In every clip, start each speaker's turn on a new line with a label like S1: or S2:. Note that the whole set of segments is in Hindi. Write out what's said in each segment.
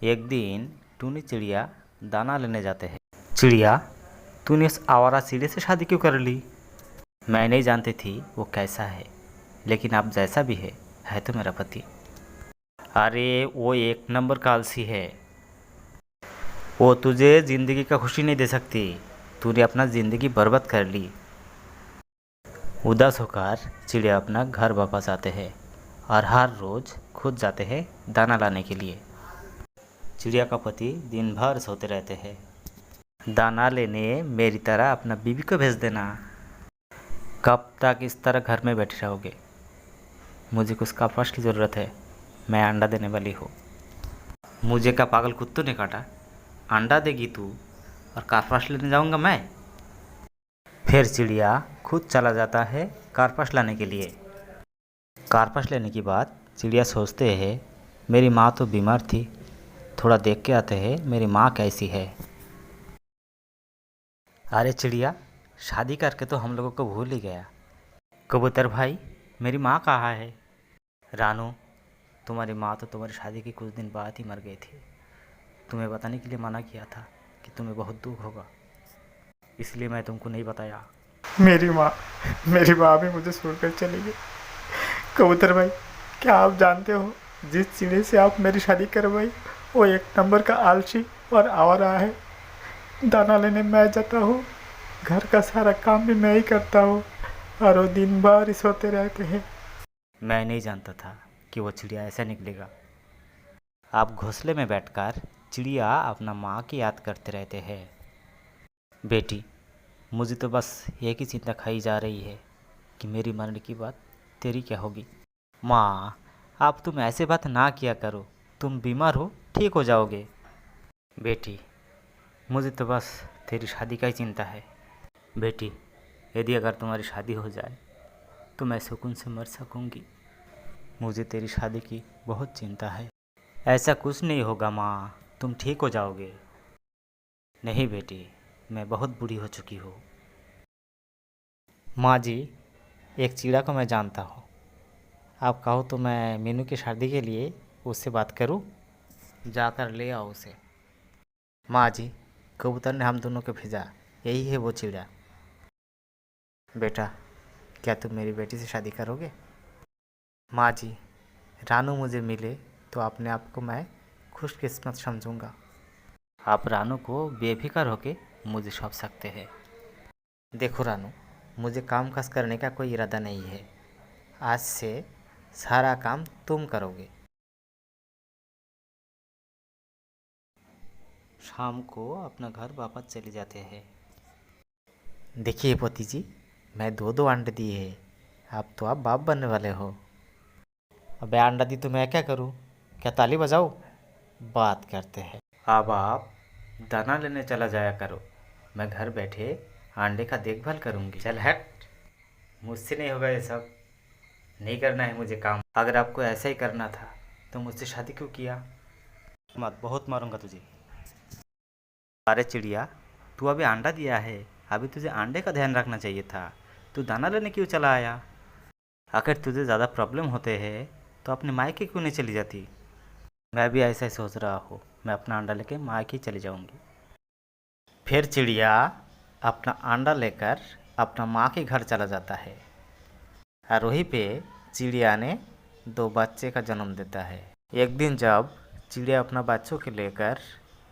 S1: एक दिन टूनी चिड़िया दाना लेने जाते हैं। चिड़िया, तूने उस आवारा चिड़िया से शादी क्यों कर ली? मैं नहीं जानती थी वो कैसा है, लेकिन आप जैसा भी है तो मेरा पति। अरे वो एक नंबर का आलसी है। वो तुझे ज़िंदगी का खुशी नहीं दे सकती। तूने अपना ज़िंदगी बर्बाद कर ली। उदास होकर चिड़िया अपना घर वापस आते हैं और हर रोज़ खुद जाते हैं दाना लाने के लिए। चिड़िया का पति दिन भर सोते रहते हैं। दाना लेने मेरी तरह अपना बीवी को भेज देना। कब तक इस तरह घर में बैठे रहोगे? मुझे कुछ कपास की ज़रूरत है। मैं अंडा देने वाली हूँ। मुझे क्या पागल कुत्तों ने काटा? अंडा देगी तू और कार्पास लेने जाऊँगा मैं। फिर चिड़िया खुद चला जाता है कार्पास लाने के लिए। कार्पास लेने के बाद चिड़िया सोचते हैं, मेरी माँ तो बीमार थी, थोड़ा देख के आते हैं मेरी माँ कैसी है। अरे चिड़िया, शादी करके तो हम लोगों को भूल ही गया। कबूतर भाई, मेरी माँ कहाँ है? रानू, तुम्हारी माँ तो तुम्हारी शादी के कुछ दिन बाद ही मर गई थी। तुम्हें बताने के लिए मना किया था कि तुम्हें बहुत दुख होगा, इसलिए मैं तुमको नहीं बताया।
S2: मेरी माँ मेरी माँ भी मुझे छोड़कर चली गई। कबूतर भाई, क्या आप जानते हो जिस चिड़े से आप मेरी शादी करवाई वो एक नंबर का आलसी और आवारा है। दाना लेने मैं जाता हूँ, घर का सारा काम भी मैं ही करता हूँ और वो दिन भर ही सोते रहते हैं।
S1: मैं नहीं जानता था कि वो चिड़िया ऐसा निकलेगा। आप घोंसले में बैठकर चिड़िया अपना माँ की याद करते रहते हैं। बेटी, मुझे तो बस एक ही चिंता खाई जा रही है कि मेरी मरने की बात तेरी क्या होगी। माँ, आप तुम ऐसे बात ना किया करो। तुम बीमार हो, ठीक हो जाओगे। बेटी, मुझे तो बस तेरी शादी का ही चिंता है। बेटी, यदि अगर तुम्हारी शादी हो जाए तो मैं सुकून से मर सकूंगी। मुझे तेरी शादी की बहुत चिंता है। ऐसा कुछ नहीं होगा माँ, तुम ठीक हो जाओगे। नहीं बेटी, मैं बहुत बूढ़ी हो चुकी हूँ। माँ जी, एक चिड़ा को मैं जानता हूँ। आप कहो तो मैं मीनू की शादी के लिए उससे बात करूँ? जाकर ले आओ उसे। माँ जी, कबूतर ने हम दोनों को भेजा, यही है वो चिड़ा। बेटा, क्या तुम मेरी बेटी से शादी करोगे? माँ जी, रानू मुझे मिले तो अपने आप को मैं खुशकिस्मत समझूंगा। आप रानू को बेफिक्र होके मुझे सौंप सकते हैं। देखो रानू, मुझे काम काज करने का कोई इरादा नहीं है। आज से सारा काम तुम करोगे। शाम को अपना घर वापस चले जाते हैं। देखिए पोती जी, मैं दो दो अंडे दिए हैं, अब तो आप बाप बनने वाले हो। अबे अंडा दी तो मैं क्या करूं? क्या ताली बजाऊं? बात करते हैं। अब आप दाना लेने चला जाया करो, मैं घर बैठे अंडे का देखभाल करूंगी। चल हट, मुझसे नहीं होगा ये सब। नहीं करना है मुझे काम। अगर आपको ऐसा ही करना था तो मुझसे शादी क्यों किया? मत, बहुत मारूंगा तुझे। अरे चिड़िया, तू अभी अंडा दिया है, अभी तुझे अंडे का ध्यान रखना चाहिए था। तू दाना लेने क्यों चला आया? अगर तुझे ज़्यादा प्रॉब्लम होते हैं तो अपने मायके क्यों नहीं चली जाती? मैं भी ऐसा ही सोच रहा हूँ, मैं अपना अंडा लेके मायके चली जाऊँगी। फिर चिड़िया अपना अंडा लेकर अपना माँ के घर चला जाता है और वहीं पे चिड़िया ने दो बच्चे का जन्म देता है। एक दिन जब चिड़िया अपना बच्चों के लेकर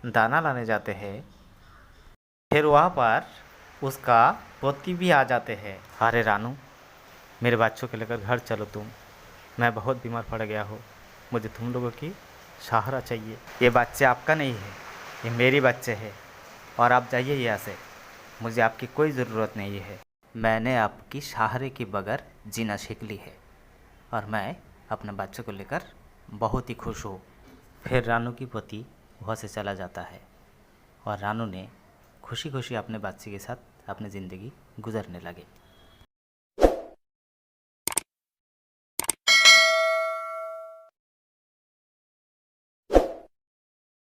S1: दाना लाने जाते हैं, फिर वहाँ पर उसका पोती भी आ जाते हैं। अरे रानू, मेरे बच्चों के लेकर घर चलो तुम, मैं बहुत बीमार पड़ गया हूँ, मुझे तुम लोगों की सहारा चाहिए। ये बच्चे आपका नहीं है, ये मेरी बच्चे हैं, और आप जाइए यहाँ से, मुझे आपकी कोई ज़रूरत नहीं है। मैंने आपकी सहारे के बगैर जीना सीख ली है और मैं अपने बच्चों को लेकर बहुत ही खुश हूँ। फिर रानू की पति वहाँ से चला जाता है और रानू ने खुशी खुशी अपने बच्चे के साथ अपनी ज़िंदगी गुजरने लगे।